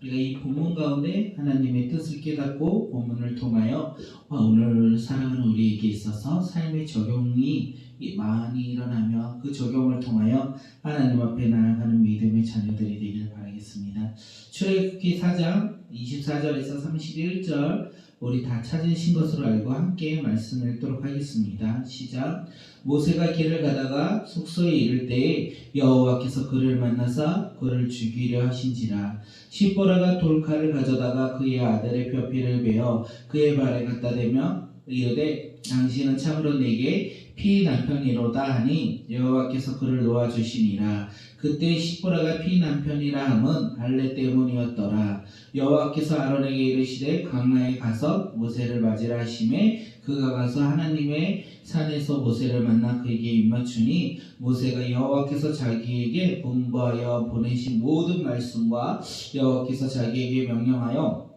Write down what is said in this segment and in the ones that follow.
우리가 이 본문 가운데 하나님의 뜻을 깨닫고 본문을 통하여 오늘 살아가는 우리에게 있어서 삶의 적용이 많이 일어나며 그 적용을 통하여 하나님 앞에 나아가는 믿음의 자녀들이 되길 바라겠습니다. 출애굽기 4장 24절에서 31절 우리 다 찾으신 것으로 알고 함께 말씀을 읽도록 하겠습니다. 시작. 모세가 길을 가다가 숙소에 이를 때에 여호와께서 그를 만나사 그를 죽이려 하신지라. 시보라가 돌칼을 가져다가 그의 아들의 뼈피를 베어 그의 발에 갖다 대며 이르되 당신은 참으로 내게 피난편이로다 하니 여호와께서 그를 놓아주시니라. 그때 시보라가 피난편이라 함은 할례 때문이었더라. 여호와께서 아론에게 이르시되 강나에 가서 모세를 맞으라 하시매 그가 가서 하나님의 산에서 모세를 만나 그에게 입맞추니 모세가 여호와께서 자기에게 분부하여 보내신 모든 말씀과 여호와께서 자기에게 명령하여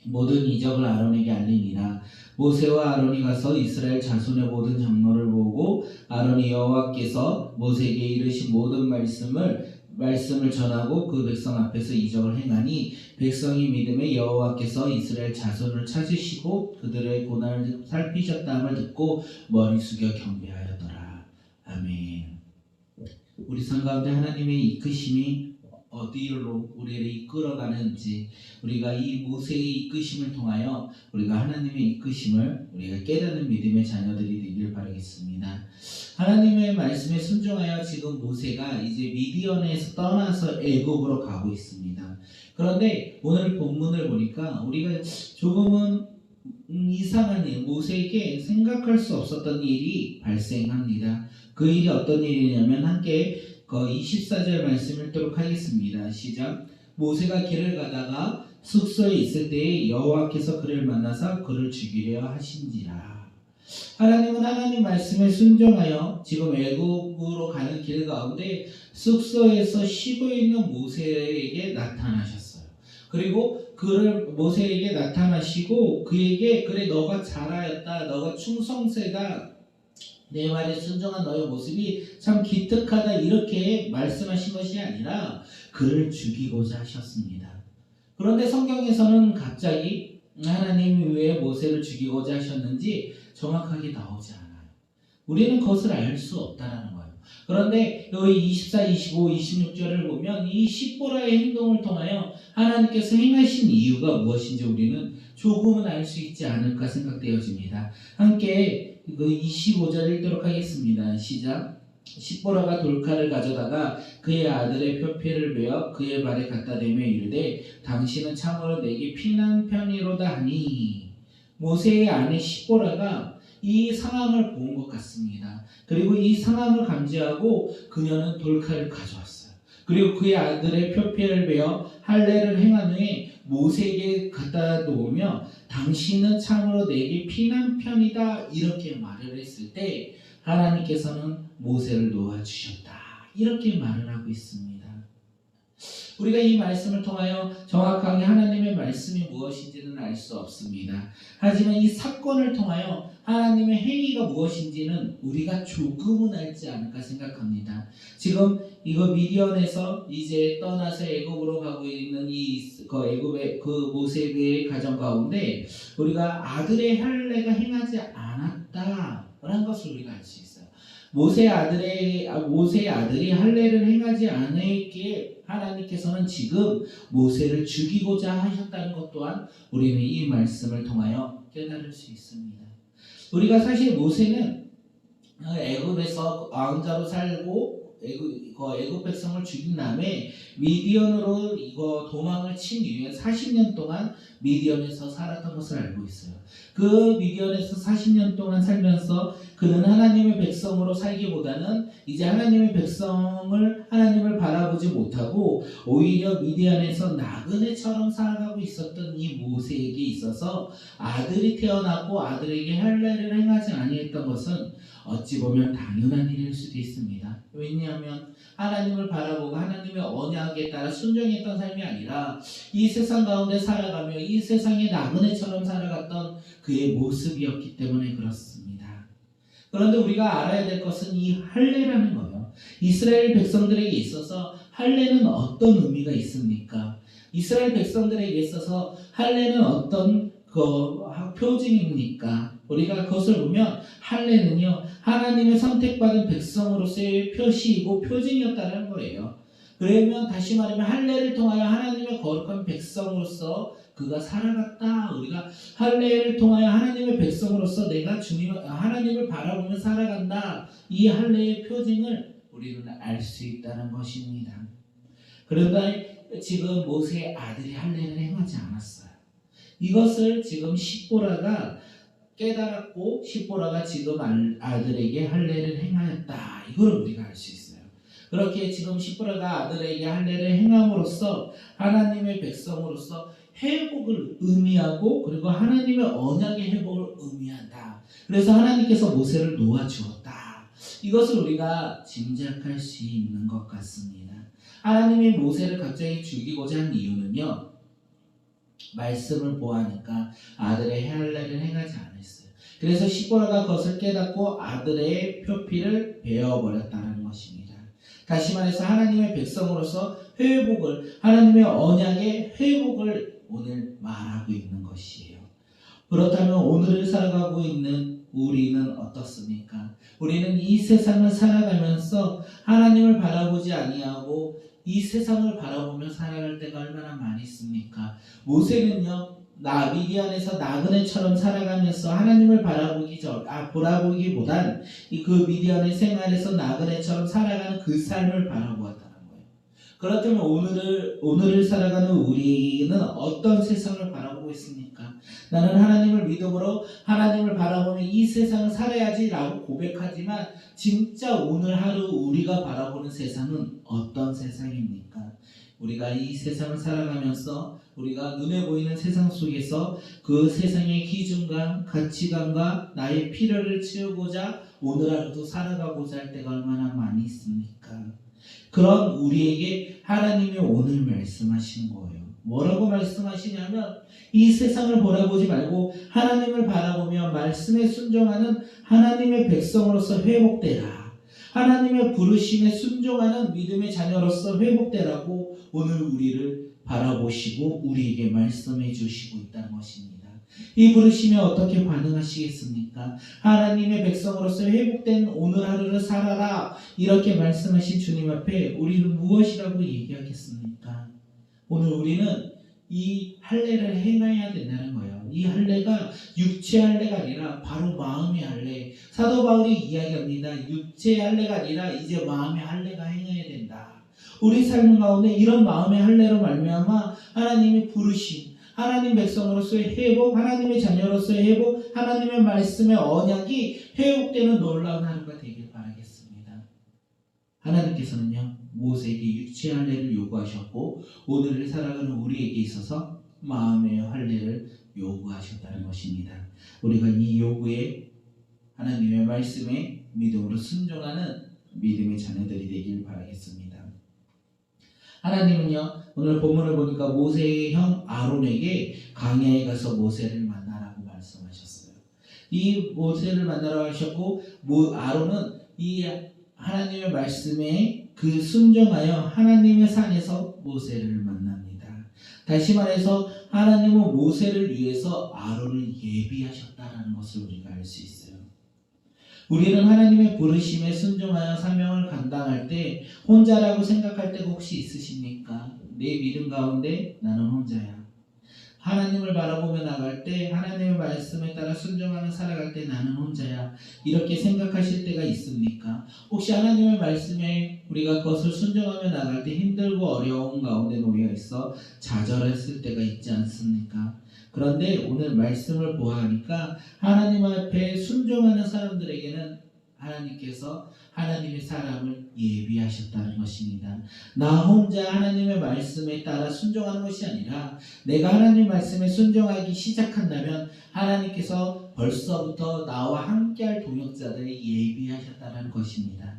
모든 이적을 아론에게 알리니라. 모세와 아론이 가서 이스라엘 자손의 모든 장로를 모으고 아론이 여호와께서 모세에게 이르신 모든 말씀을 전하고 그 백성 앞에서 이적을 행하니 백성이 믿음에 여호와께서 이스라엘 자손을 찾으시고 그들의 고난을 살피셨다함을 듣고 머리 숙여 경배하였더라. 아멘. 우리 삶 가운데 하나님의 이끄심이 어디로 우리를 이끌어가는지 우리가 이 모세의 이끄심을 통하여 우리가 하나님의 이끄심을 우리가 깨닫는 믿음의 자녀들이 되길 바라겠습니다. 하나님의 말씀에 순종하여 지금 모세가 이제 미디안에서 떠나서 애굽으로 가고 있습니다. 그런데 오늘 본문을 보니까 우리가 조금은 이상한 일, 모세에게 생각할 수 없었던 일이 발생합니다. 그 일이 어떤 일이냐면 함께 24절 말씀 읽도록 하겠습니다. 시작. 모세가 길을 가다가 숙소에 있을 때에 여호와께서 그를 만나서 그를 죽이려 하신지라. 하나님은 하나님 말씀에 순종하여 지금 애굽으로 가는 길 가운데 숙소에서 쉬고 있는 모세에게 나타나셨어요. 그리고 그를 모세에게 나타나시고 그에게 그래 너가 잘하였다, 너가 충성세다, 내 말에 순종한 너의 모습이 참 기특하다 이렇게 말씀하신 것이 아니라 그를 죽이고자 하셨습니다. 그런데 성경에서는 갑자기 하나님이 왜 모세를 죽이고자 하셨는지 정확하게 나오지 않아요. 우리는 그것을 알 수 없다라는 거예요. 그런데 여기 24, 25, 26절을 보면 이 십보라의 행동을 통하여 하나님께서 행하신 이유가 무엇인지 우리는 조금은 알 수 있지 않을까 생각되어집니다. 함께 25절 읽도록 하겠습니다. 시작. 십보라가 돌칼을 가져다가 그의 아들의 뼈피를 베어 그의 발에 갖다 대며 이르되 당신은 참으로 내게 피난편이로다 하니. 모세의 아내 십보라가 이 상황을 본 것 같습니다. 그리고 이 상황을 감지하고 그녀는 돌칼을 가져왔어요. 그리고 그의 아들의 뼈피를 베어 할례를 행한 후에 모세에게 갖다 놓으며 당신은 참으로 내게 피난편이다 이렇게 말을 했을 때 하나님께서는 모세를 놓아주셨다 이렇게 말을 하고 있습니다. 우리가 이 말씀을 통하여 정확하게 하나님의 말씀이 무엇인지는 알 수 없습니다. 하지만 이 사건을 통하여 하나님의 행위가 무엇인지는 우리가 조금은 알지 않을까 생각합니다. 지금 이거 미디안에서 이제 떠나서 애굽으로 가고 있는 애굽의 그 모세의 가정 가운데 우리가 아들의 할례가 행하지 않았다라는 것을 우리가 알 수 있어요. 모세의 아들이 할례를 행하지 않았기에 하나님께서는 지금 모세를 죽이고자 하셨다는 것 또한 우리는 이 말씀을 통하여 깨달을 수 있습니다. 우리가 사실 모세는 애굽에서 왕자로 살고 애굽 백성을 죽인 다음에 미디안으로 도망을 친 이후에 40년 동안 미디안에서 살았던 것을 알고 있어요. 그 미디안에서 40년 동안 살면서 그는 하나님의 백성으로 살기보다는 이제 하나님의 하나님을 바라보지 못하고 오히려 미디안에서 나그네처럼 살아가고 있었던 이 모세에게 있어서 아들이 태어났고 아들에게 할례를 행하지 아니했던 것은 어찌 보면 당연한 일일 수도 있습니다. 왜냐하면 하나님을 바라보고 하나님의 언약에 따라 순종했던 삶이 아니라 이 세상 가운데 살아가며 이 세상의 나그네처럼 살아갔던 그의 모습이었기 때문에 그렇습니다. 그런데 우리가 알아야 될 것은 이 할례라는 거예요. 이스라엘 백성들에게 있어서 할례는 어떤 의미가 있습니까? 이스라엘 백성들에게 있어서 할례는 어떤 표징입니까? 우리가 그것을 보면 할례는요 하나님의 선택받은 백성으로서의 표시이고 표징이었다는 거예요. 그러면 다시 말하면 할례를 통하여 하나님의 거룩한 백성으로서 그가 살아갔다. 우리가 할례를 통하여 하나님의 백성으로서 내가 하나님을 바라보며 살아간다. 이 할례의 표징을 우리는 알 수 있다는 것입니다. 그런데 지금 모세의 아들이 할례를 행하지 않았어요. 이것을 지금 십보라가 깨달았고 십보라가 지금 아들에게 할례를 행하였다. 이걸 우리가 알 수 있어요. 그렇게 지금 십보라가 아들에게 할례를 행함으로써 하나님의 백성으로서 회복을 의미하고 그리고 하나님의 언약의 회복을 의미한다. 그래서 하나님께서 모세를 놓아주었다. 이것을 우리가 짐작할 수 있는 것 같습니다. 하나님이 모세를 갑자기 죽이고자 한 이유는요. 말씀을 보아하니까 아들의 할례를 행하지 않았어요. 그래서 십보라가 그것을 깨닫고 아들의 표피를 베어버렸다는 것입니다. 다시 말해서 하나님의 백성으로서 회복을 하나님의 언약의 회복을 오늘 말하고 있는 것이에요. 그렇다면 오늘을 살아가고 있는 우리는 어떻습니까? 우리는 이 세상을 살아가면서 하나님을 바라보지 아니하고 이 세상을 바라보며 살아갈 때가 얼마나 많이 있습니까? 모세는요 미디안에서 나그네처럼 살아가면서 하나님을 보라보기보단 그 미디안의 생활에서 나그네처럼 살아가는 그 삶을 바라보았다는 거예요. 그렇다면 오늘을 살아가는 우리는 어떤 세상을 바라보고 있습니까? 나는 하나님을 믿음으로 하나님을 바라보며 이 세상을 살아야지라고 고백하지만 진짜 오늘 하루 우리가 바라보는 세상은 어떤 세상입니까? 우리가 이 세상을 살아가면서 우리가 눈에 보이는 세상 속에서 그 세상의 기준과 가치관과 나의 필요를 채우고자 오늘 하루도 살아가고자 할 때가 얼마나 많이 있습니까? 그런 우리에게 하나님이 오늘 말씀하시는 거예요. 뭐라고 말씀하시냐면 이 세상을 바라보지 말고 하나님을 바라보며 말씀에 순종하는 하나님의 백성으로서 회복되라. 하나님의 부르심에 순종하는 믿음의 자녀로서 회복되라고 오늘 우리를 바라보시고 우리에게 말씀해 주시고 있다는 것입니다. 이 부르심에 어떻게 반응하시겠습니까? 하나님의 백성으로서 회복된 오늘 하루를 살아라 이렇게 말씀하신 주님 앞에 우리는 무엇이라고 얘기하겠습니까? 오늘 우리는 이 할례를 행해야 된다는 거예요. 이 할례가 육체 할례가 아니라 바로 마음의 할례. 사도 바울이 이야기합니다. 육체의 할례가 아니라 이제 마음의 할례가 행해야 된다. 우리 삶 가운데 이런 마음의 할례로 말미암아 하나님의 부르심, 하나님 백성으로서의 회복, 하나님의 자녀로서의 회복, 하나님의 말씀의 언약이 회복되는 놀라운 하루가 되길 바라겠습니다. 하나님께서는요 모세에게 육체의 할례를 요구하셨고 오늘을 살아가는 우리에게 있어서 마음의 할례를 요구하셨다는 것입니다. 우리가 이 요구에 하나님의 말씀에 믿음으로 순종하는 믿음의 자녀들이 되길 바라겠습니다. 하나님은요 오늘 본문을 보니까 모세의 형 아론에게 광야에 가서 모세를 만나라고 말씀하셨어요. 이 모세를 만나라고 하셨고 아론은 이 하나님의 말씀에 그 순종하여 하나님의 산에서 모세를 만납니다. 다시 말해서 하나님은 모세를 위해서 아론을 예비하셨다는 것을 우리가 알 수 있어요. 우리는 하나님의 부르심에 순종하여 사명을 감당할 때 혼자라고 생각할 때가 혹시 있으십니까? 내 믿음 가운데 나는 혼자야. 하나님을 바라보며 나갈 때 하나님의 말씀에 따라 순종하며 살아갈 때 나는 혼자야. 이렇게 생각하실 때가 있습니까? 혹시 하나님의 말씀에 우리가 그것을 순종하며 나갈 때 힘들고 어려운 가운데 놓여 있어 좌절했을 때가 있지 않습니까? 그런데 오늘 말씀을 보아하니까 하나님 앞에 순종하는 사람들에게는 하나님께서 하나님의 사람을 예비하셨다는 것입니다. 나 혼자 하나님의 말씀에 따라 순종하는 것이 아니라 내가 하나님 말씀에 순종하기 시작한다면 하나님께서 벌써부터 나와 함께할 동역자들을 예비하셨다는 것입니다.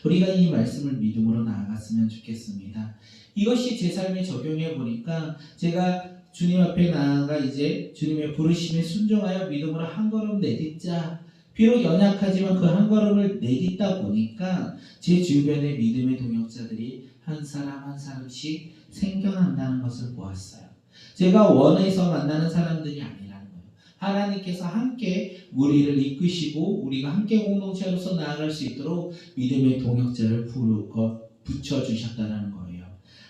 우리가 이 말씀을 믿음으로 나아갔으면 좋겠습니다. 이것이 제 삶에 적용해 보니까 제가 주님 앞에 나아가 이제 주님의 부르심에 순종하여 믿음으로 한 걸음 내딛자. 비록 연약하지만 그 한 걸음을 내딛다 보니까 제 주변의 믿음의 동역자들이 한 사람 한 사람씩 생겨난다는 것을 보았어요. 제가 원해서 만나는 사람들이 아니라는 거예요. 하나님께서 함께 우리를 이끄시고 우리가 함께 공동체로서 나아갈 수 있도록 믿음의 동역자를 붙여주셨다는 거예요.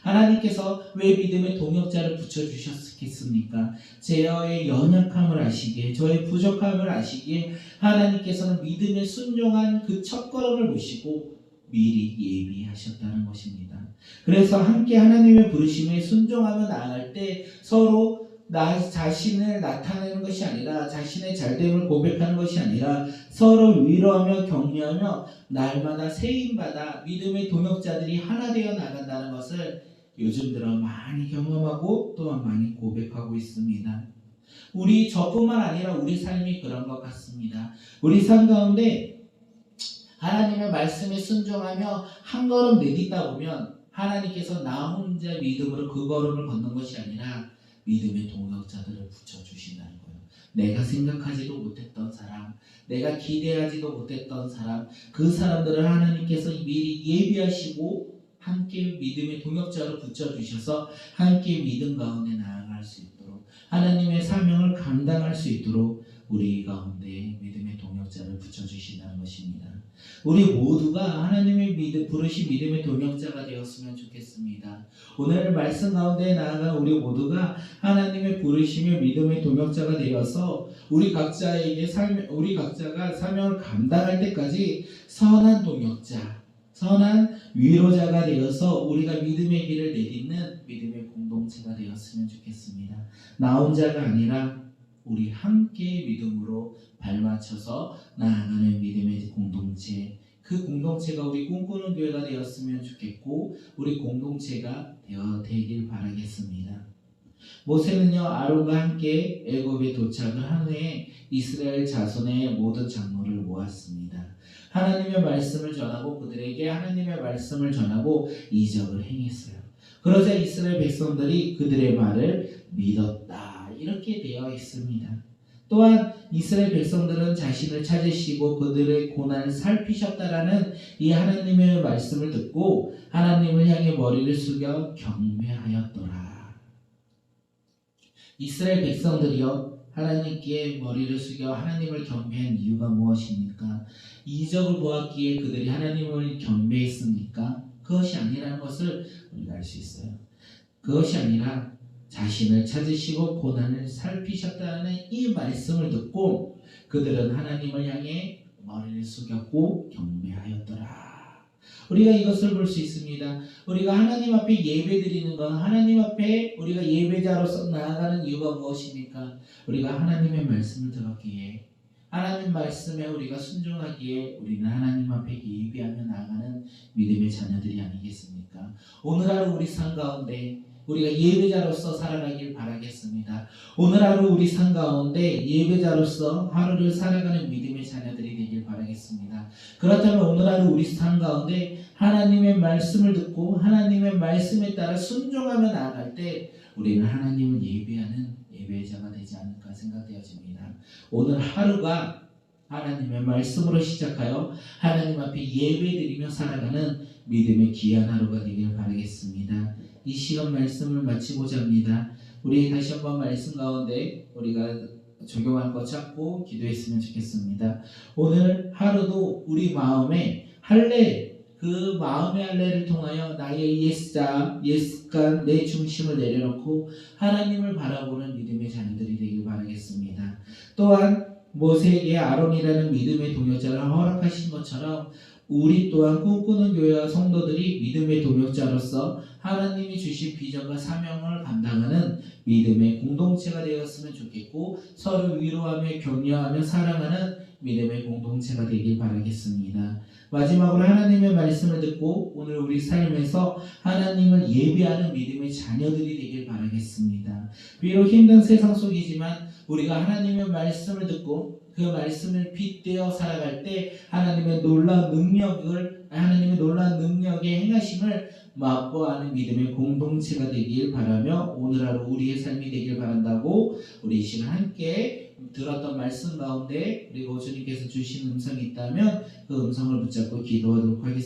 하나님께서 왜 믿음의 동역자를 붙여주셨겠습니까? 저의 연약함을 아시기에, 저의 부족함을 아시기에 하나님께서는 믿음에 순종한 그 첫걸음을 보시고 미리 예비하셨다는 것입니다. 그래서 함께 하나님의 부르심에 순종하며 나아갈 때 서로 나 자신을 나타내는 것이 아니라, 자신의 잘됨을 고백하는 것이 아니라 서로 위로하며 격려하며 날마다 세임받아 믿음의 동역자들이 하나 되어 나간다는 것을 요즘 들어 많이 경험하고 또한 많이 고백하고 있습니다. 우리 저뿐만 아니라 우리 삶이 그런 것 같습니다. 우리 삶 가운데 하나님의 말씀에 순종하며 한 걸음 내딛다 보면 하나님께서 나 혼자 믿음으로 그 걸음을 걷는 것이 아니라 믿음의 동역자들을 붙여주신다는 거예요. 내가 생각하지도 못했던 사람, 내가 기대하지도 못했던 사람, 그 사람들을 하나님께서 미리 예비하시고 함께 믿음의 동역자로 붙여주셔서 함께 믿음 가운데 나아갈 수 있도록, 하나님의 사명을 감당할 수 있도록 우리 가운데 믿음의 동역자를 붙여주신다는 것입니다. 우리 모두가 하나님의 부르신 믿음의 동역자가 되었으면 좋겠습니다. 오늘 말씀 가운데 나아간 우리 모두가 하나님의 부르심의 믿음의 동역자가 되어서 우리 각자가 사명을 감당할 때까지 선한 동역자, 선한 위로자가 되어서 우리가 믿음의 길을 내딛는 믿음의 공동체가 되었으면 좋겠습니다. 나 혼자가 아니라 우리 함께 믿음으로 발맞춰서 나아가는 믿음의 공동체, 그 공동체가 우리 꿈꾸는 교회가 되었으면 좋겠고 우리 공동체가 되길 바라겠습니다. 모세는요, 아론과 함께 애굽에 도착을 한 후에 이스라엘 자손의 모든 장로를 모았습니다. 하나님의 말씀을 전하고 그들에게 하나님의 말씀을 전하고 이적을 행했어요. 그러자 이스라엘 백성들이 그들의 말을 믿었다, 이렇게 되어 있습니다. 또한 이스라엘 백성들은 자신을 찾으시고 그들의 고난을 살피셨다라는 이 하나님의 말씀을 듣고 하나님을 향해 머리를 숙여 경배하였더라. 이스라엘 백성들이요, 하나님께 머리를 숙여 하나님을 경배한 이유가 무엇입니까? 이적을 보았기에 그들이 하나님을 경배했습니까? 그것이 아니라는 것을 우리가 알 수 있어요. 그것이 아니라 자신을 찾으시고 고난을 살피셨다는 이 말씀을 듣고 그들은 하나님을 향해 머리를 숙였고 경배하였더라. 우리가 이것을 볼 수 있습니다. 우리가 하나님 앞에 예배드리는 건, 하나님 앞에 우리가 예배자로서 나아가는 이유가 무엇입니까? 우리가 하나님의 말씀을 들었기에, 하나님 말씀에 우리가 순종하기에 우리는 하나님 앞에 예배하며 나아가는 믿음의 자녀들이 아니겠습니까? 오늘 하루 우리 삶 가운데 우리가 예배자로서 살아가길 바라겠습니다. 오늘 하루 우리 삶 가운데 예배자로서 하루를 살아가는 믿음의 자녀들이 되길 바라겠습니다. 그렇다면 오늘 하루 우리 삶 가운데 하나님의 말씀을 듣고 하나님의 말씀에 따라 순종하며 나아갈 때 우리는 하나님을 예배하는 예배자가 되지 않을까 생각되어집니다. 오늘 하루가 하나님의 말씀으로 시작하여 하나님 앞에 예배드리며 살아가는 믿음의 귀한 하루가 되길 바라겠습니다. 이 시간 말씀을 마치고자 합니다. 우리 다시 한번 말씀 가운데 우리가 적용할 것 찾고 기도했으면 좋겠습니다. 오늘 하루도 우리 마음에 할례, 그 마음의 할례를 통하여 나의 예습관, 내 중심을 내려놓고 하나님을 바라보는 믿음의 자녀들이 되길 바라겠습니다. 또한 모세에게 아론이라는 믿음의 동역자를 허락하신 것처럼 우리 또한 꿈꾸는 교회와 성도들이 믿음의 동역자로서 하나님이 주신 비전과 사명을 감당하는 믿음의 공동체가 되었으면 좋겠고 서로 위로하며 격려하며 사랑하는 믿음의 공동체가 되길 바라겠습니다. 마지막으로 하나님의 말씀을 듣고 오늘 우리 삶에서 하나님을 예배하는 믿음의 자녀들이 되길 바라겠습니다. 비록 힘든 세상 속이지만 우리가 하나님의 말씀을 듣고 그 말씀을 빗대어 살아갈 때 하나님의 놀라운 능력의 행하심을 맛보아하는 믿음의 공동체가 되길 바라며 오늘 하루 우리의 삶이 되길 바란다고 우리 이 시간 함께 들었던 말씀 가운데 그리고 주님께서 주신 음성이 있다면 그 음성을 붙잡고 기도하도록 하겠습니다.